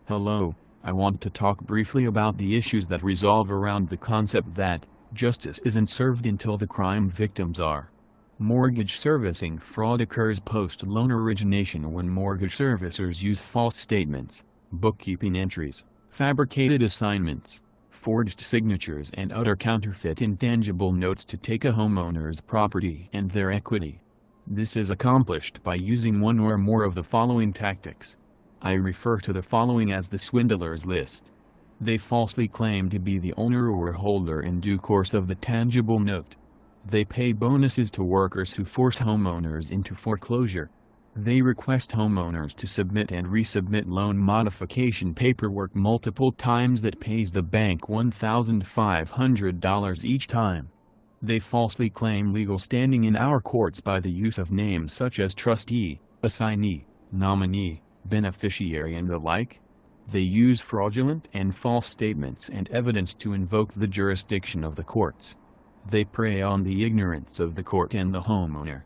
Hello, I want to talk briefly about the issues that revolve around the concept that justice isn't served until the crime victims are. Mortgage servicing fraud occurs post-loan origination when mortgage servicers use false statements, bookkeeping entries, fabricated assignments, forged signatures and other counterfeit intangible notes to take a homeowner's property and their equity. This is accomplished by using one or more of the following tactics. I refer to the following as the swindler's list. They falsely claim to be the owner or holder in due course of the tangible note. They pay bonuses to workers who force homeowners into foreclosure. They request homeowners to submit and resubmit loan modification paperwork multiple times that pays the bank $1,500 each time. They falsely claim legal standing in our courts by the use of names such as trustee, assignee, nominee, beneficiary and the like. They use fraudulent and false statements and evidence to invoke the jurisdiction of the courts. They prey on the ignorance of the court and the homeowner.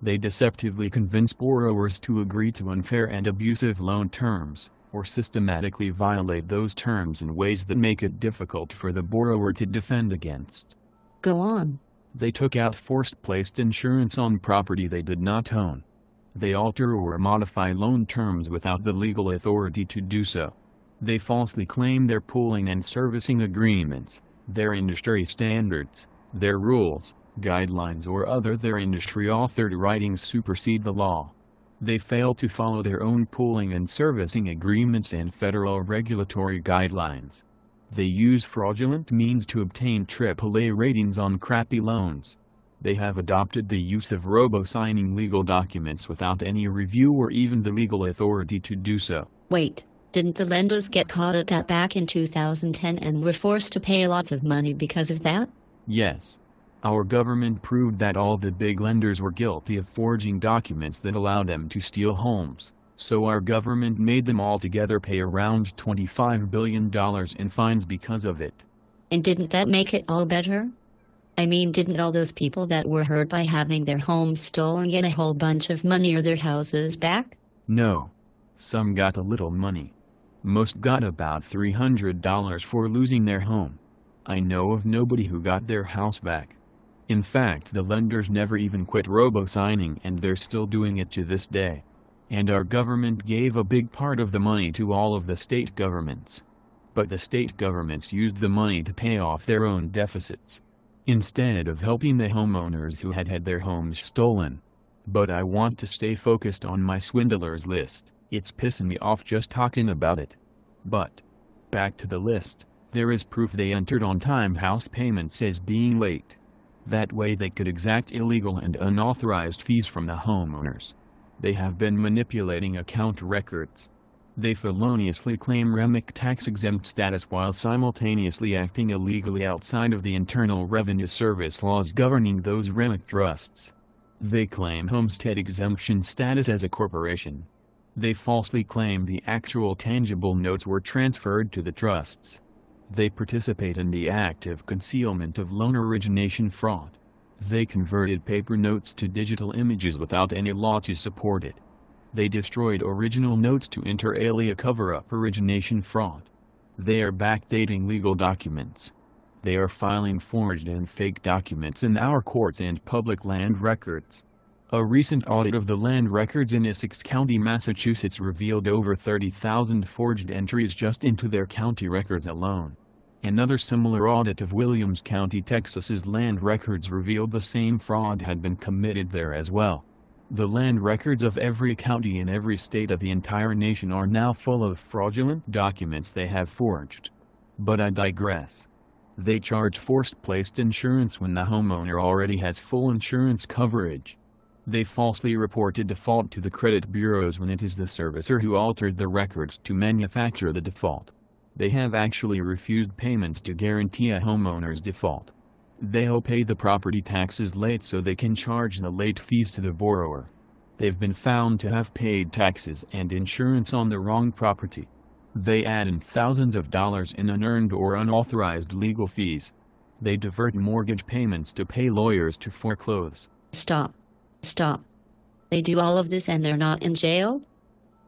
They deceptively convince borrowers to agree to unfair and abusive loan terms, or systematically violate those terms in ways that make it difficult for the borrower to defend against. Go on. They took out forced-placed insurance on property they did not own. They alter or modify loan terms without the legal authority to do so. They falsely claim their pooling and servicing agreements, their industry standards, their rules, guidelines or other their industry-authored writings supersede the law. They fail to follow their own pooling and servicing agreements and federal regulatory guidelines. They use fraudulent means to obtain AAA ratings on crappy loans. They have adopted the use of robo-signing legal documents without any review or even the legal authority to do so. Wait, didn't the lenders get caught at that back in 2010 and were forced to pay lots of money because of that? Yes. Our government proved that all the big lenders were guilty of forging documents that allowed them to steal homes, so our government made them all together pay around $25 billion in fines because of it. And didn't that make it all better? I mean, didn't all those people that were hurt by having their homes stolen get a whole bunch of money or their houses back? No. Some got a little money. Most got about $300 for losing their home. I know of nobody who got their house back. In fact, the lenders never even quit robo-signing and they're still doing it to this day. And our government gave a big part of the money to all of the state governments. But the state governments used the money to pay off their own deficits, instead of helping the homeowners who had had their homes stolen. But I want to stay focused on my swindlers list. It's pissing me off just talking about it. But back to the list, there is proof they entered on-time house payments as being late. That way they could exact illegal and unauthorized fees from the homeowners. They have been manipulating account records. They feloniously claim REMIC tax-exempt status while simultaneously acting illegally outside of the Internal Revenue Service laws governing those REMIC trusts. They claim homestead exemption status as a corporation. They falsely claim the actual tangible notes were transferred to the trusts. They participate in the active concealment of loan origination fraud. They converted paper notes to digital images without any law to support it. They destroyed original notes to inter alia cover-up origination fraud. They are backdating legal documents. They are filing forged and fake documents in our courts and public land records. A recent audit of the land records in Essex County, Massachusetts revealed over 30,000 forged entries just into their county records alone. Another similar audit of Williams County, Texas's land records revealed the same fraud had been committed there as well. The land records of every county in every state of the entire nation are now full of fraudulent documents they have forged. But I digress. They charge forced-placed insurance when the homeowner already has full insurance coverage. They falsely report a default to the credit bureaus when it is the servicer who altered the records to manufacture the default. They have actually refused payments to guarantee a homeowner's default. They'll pay the property taxes late so they can charge the late fees to the borrower. They've been found to have paid taxes and insurance on the wrong property. They add in thousands of dollars in unearned or unauthorized legal fees. They divert mortgage payments to pay lawyers to foreclose. Stop. They do all of this and they're not in jail?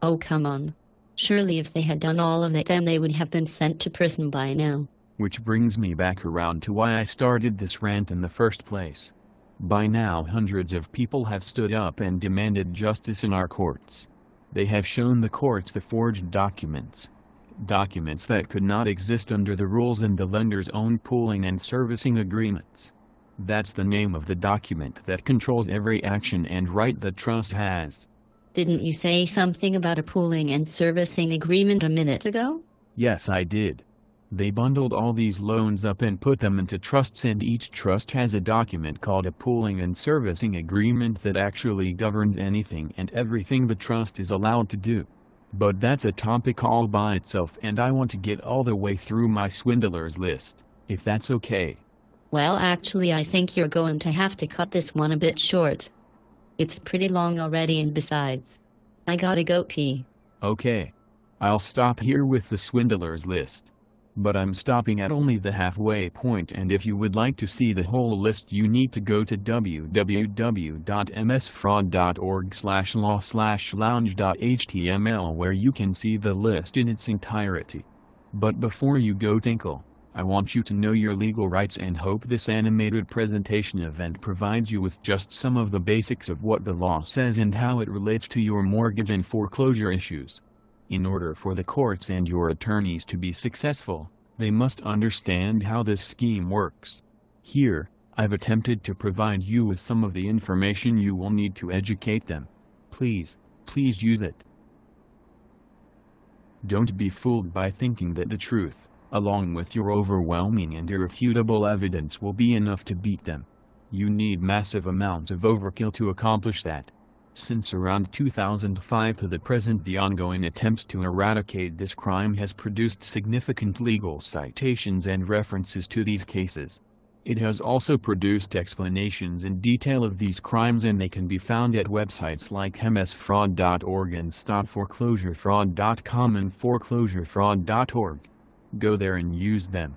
Oh, come on. Surely if they had done all of it, then they would have been sent to prison by now. Which brings me back around to why I started this rant in the first place. By now hundreds of people have stood up and demanded justice in our courts. They have shown the courts the forged documents. Documents that could not exist under the rules in the lender's own pooling and servicing agreements. That's the name of the document that controls every action and right the trust has. Didn't you say something about a pooling and servicing agreement a minute ago? Yes, I did. They bundled all these loans up and put them into trusts, and each trust has a document called a pooling and servicing agreement that actually governs anything and everything the trust is allowed to do. But that's a topic all by itself, and I want to get all the way through my swindlers list, if that's okay. Well, actually, I think you're going to have to cut this one a bit short. It's pretty long already, and besides, I gotta go pee. Okay. I'll stop here with the swindlers list. But I'm stopping at only the halfway point, and if you would like to see the whole list, you need to go to www.msfraud.org/law/lounge.html, where you can see the list in its entirety. But before you go, Tinkle, I want you to know your legal rights and hope this animated presentation event provides you with just some of the basics of what the law says and how it relates to your mortgage and foreclosure issues. In order for the courts and your attorneys to be successful, they must understand how this scheme works. Here, I've attempted to provide you with some of the information you will need to educate them. Please use it. Don't be fooled by thinking that the truth, along with your overwhelming and irrefutable evidence, will be enough to beat them. You need massive amounts of overkill to accomplish that. Since around 2005 to the present, the ongoing attempts to eradicate this crime has produced significant legal citations and references to these cases. It has also produced explanations in detail of these crimes, and they can be found at websites like msfraud.org and stopforeclosurefraud.com and foreclosurefraud.org. Go there and use them.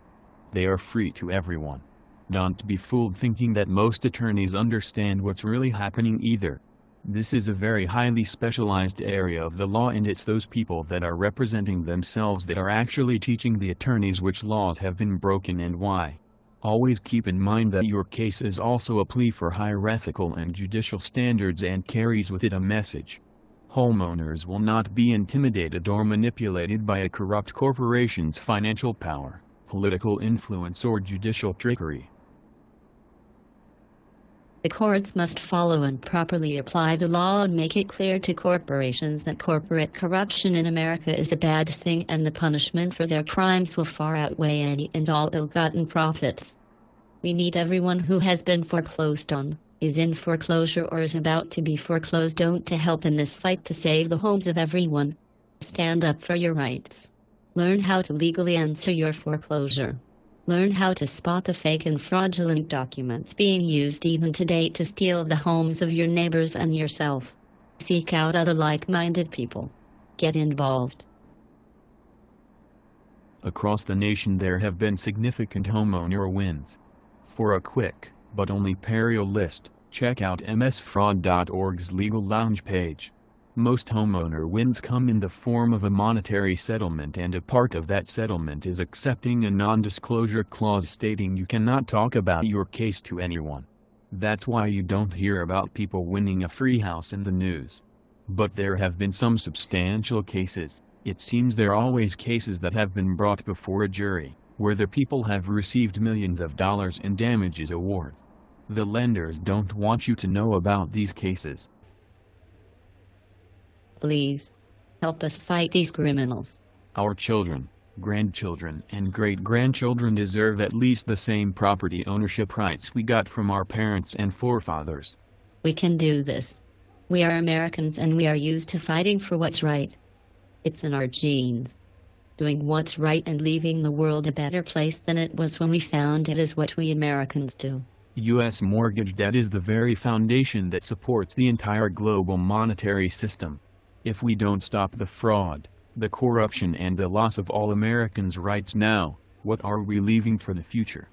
They are free to everyone. Don't be fooled thinking that most attorneys understand what's really happening either. This is a very highly specialized area of the law, and it's those people that are representing themselves that are actually teaching the attorneys which laws have been broken and why. Always keep in mind that your case is also a plea for higher ethical and judicial standards and carries with it a message. Homeowners will not be intimidated or manipulated by a corrupt corporation's financial power, political influence, or judicial trickery. The courts must follow and properly apply the law and make it clear to corporations that corporate corruption in America is a bad thing, and the punishment for their crimes will far outweigh any and all ill-gotten profits. We need everyone who has been foreclosed on, is in foreclosure, or is about to be foreclosed on to help in this fight to save the homes of everyone. Stand up for your rights. Learn how to legally answer your foreclosure. Learn how to spot the fake and fraudulent documents being used even today to steal the homes of your neighbors and yourself. Seek out other like-minded people. Get involved. Across the nation there have been significant homeowner wins. For a quick, but only perio list, check out msfraud.org's Legal Lounge page. Most homeowner wins come in the form of a monetary settlement, and a part of that settlement is accepting a non-disclosure clause stating you cannot talk about your case to anyone. That's why you don't hear about people winning a free house in the news. But there have been some substantial cases. It seems there are always cases that have been brought before a jury, where the people have received millions of dollars in damages awards. The lenders don't want you to know about these cases. Please, help us fight these criminals. Our children, grandchildren, and great-grandchildren deserve at least the same property ownership rights we got from our parents and forefathers. We can do this. We are Americans, and we are used to fighting for what's right. It's in our genes. Doing what's right and leaving the world a better place than it was when we found it is what we Americans do. U.S. mortgage debt is the very foundation that supports the entire global monetary system. If we don't stop the fraud, the corruption, and the loss of all Americans' rights now, what are we leaving for the future?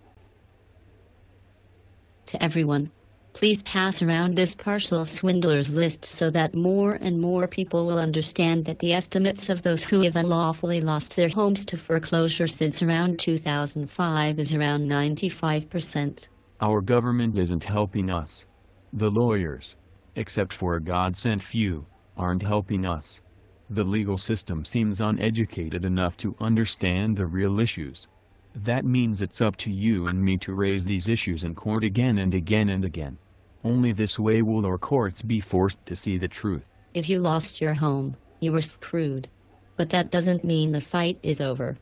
To everyone, Please pass around this partial swindlers list so that more and more people will understand that the estimates of those who have unlawfully lost their homes to foreclosure since around 2005 is around 95%. Our government isn't helping us. The lawyers, except for a God-sent few, aren't helping us. The legal system seems uneducated enough to understand the real issues. That means it's up to you and me to raise these issues in court again and again and again. Only this way will our courts be forced to see the truth. If you lost your home, you were screwed. But that doesn't mean the fight is over.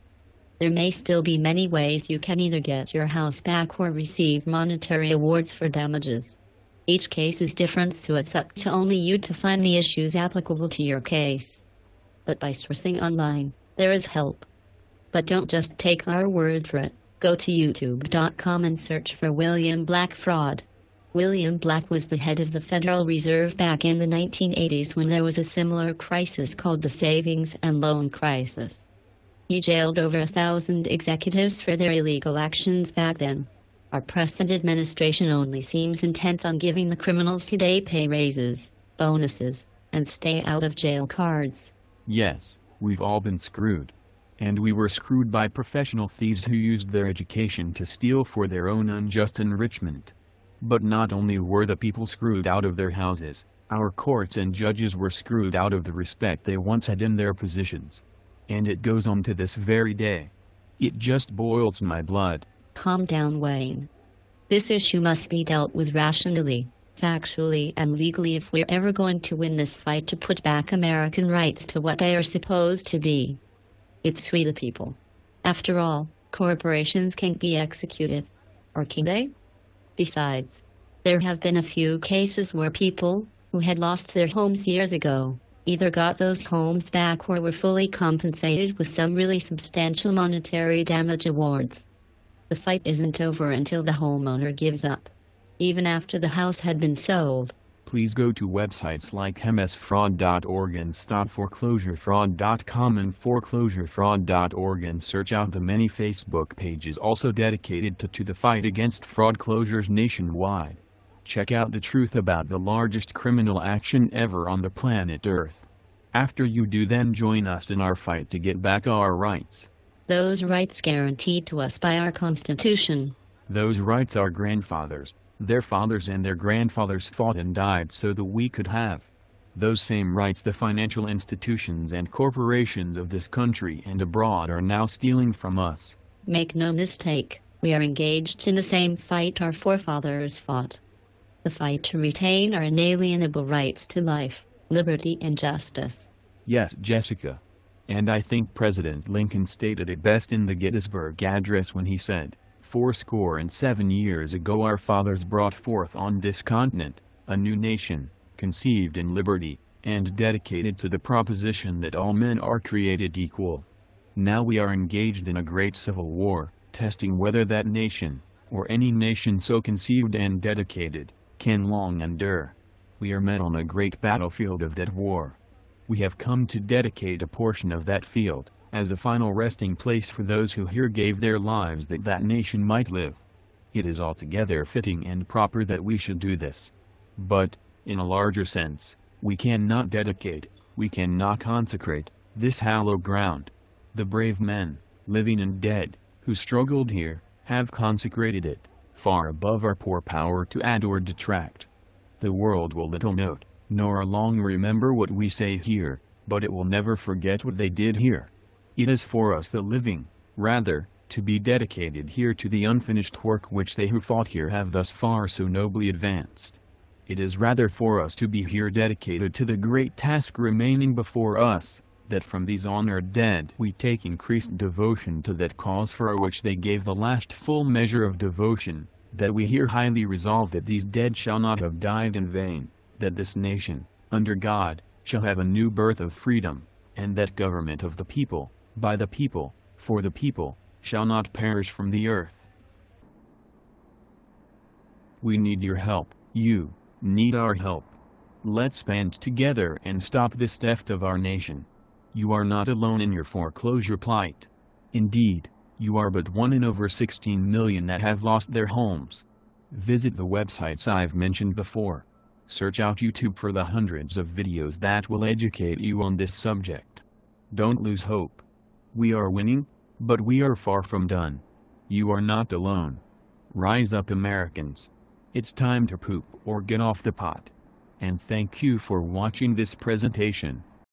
There may still be many ways you can either get your house back or receive monetary awards for damages. Each case is different, so it's up to only you to find the issues applicable to your case. But by sourcing online, there is help. But don't just take our word for it. Go to youtube.com and search for William Black fraud. William Black was the head of the Federal Reserve back in the 1980s when there was a similar crisis called the savings and loan crisis. He jailed over 1,000 executives for their illegal actions back then. Our present administration only seems intent on giving the criminals today pay raises, bonuses, and stay out of jail cards. Yes, we've all been screwed. And we were screwed by professional thieves who used their education to steal for their own unjust enrichment. But not only were the people screwed out of their houses, our courts and judges were screwed out of the respect they once had in their positions. And it goes on to this very day. It just boils my blood. Calm down, Wayne. This issue must be dealt with rationally, factually, and legally if we're ever going to win this fight to put back American rights to what they are supposed to be. It's we the people. After all, corporations can't be executed. Or can they? Besides, there have been a few cases where people, who had lost their homes years ago, either got those homes back or were fully compensated with some really substantial monetary damage awards. The fight isn't over until the homeowner gives up, even after the house had been sold. Please go to websites like msfraud.org and stopforeclosurefraud.com and foreclosurefraud.org and search out the many Facebook pages also dedicated to the fight against fraud closures nationwide. Check out the truth about the largest criminal action ever on the planet Earth. After you do, then join us in our fight to get back our rights. Those rights guaranteed to us by our Constitution. Those rights our grandfathers, their fathers and their grandfathers fought and died so that we could have. Those same rights the financial institutions and corporations of this country and abroad are now stealing from us. Make no mistake, we are engaged in the same fight our forefathers fought. The fight to retain our inalienable rights to life, liberty, and justice. Yes, Jessica. And I think President Lincoln stated it best in the Gettysburg Address when he said, 77 years ago our fathers brought forth on this continent a new nation, conceived in liberty, and dedicated to the proposition that all men are created equal. Now we are engaged in a great civil war, testing whether that nation, or any nation so conceived and dedicated, can long endure. We are met on a great battlefield of that war. We have come to dedicate a portion of that field, as a final resting place for those who here gave their lives that that nation might live. It is altogether fitting and proper that we should do this. But, in a larger sense, we cannot dedicate, we cannot consecrate, this hallowed ground. The brave men, living and dead, who struggled here, have consecrated it, far above our poor power to add or detract. The world will little note, nor long remember what we say here, but it will never forget what they did here. It is for us the living, rather, to be dedicated here to the unfinished work which they who fought here have thus far so nobly advanced. It is rather for us to be here dedicated to the great task remaining before us, that from these honored dead we take increased devotion to that cause for which they gave the last full measure of devotion, that we here highly resolve that these dead shall not have died in vain, that this nation, under God, shall have a new birth of freedom, and that government of the people, by the people, for the people, shall not perish from the earth. We need your help, you need our help. Let's band together and stop this theft of our nation. You are not alone in your foreclosure plight. Indeed, you are but one in over 16 million that have lost their homes. Visit the websites I've mentioned before. Search out YouTube for the hundreds of videos that will educate you on this subject. Don't lose hope. We are winning, but we are far from done. You are not alone. Rise up, Americans. It's time to poop or get off the pot. And thank you for watching this presentation.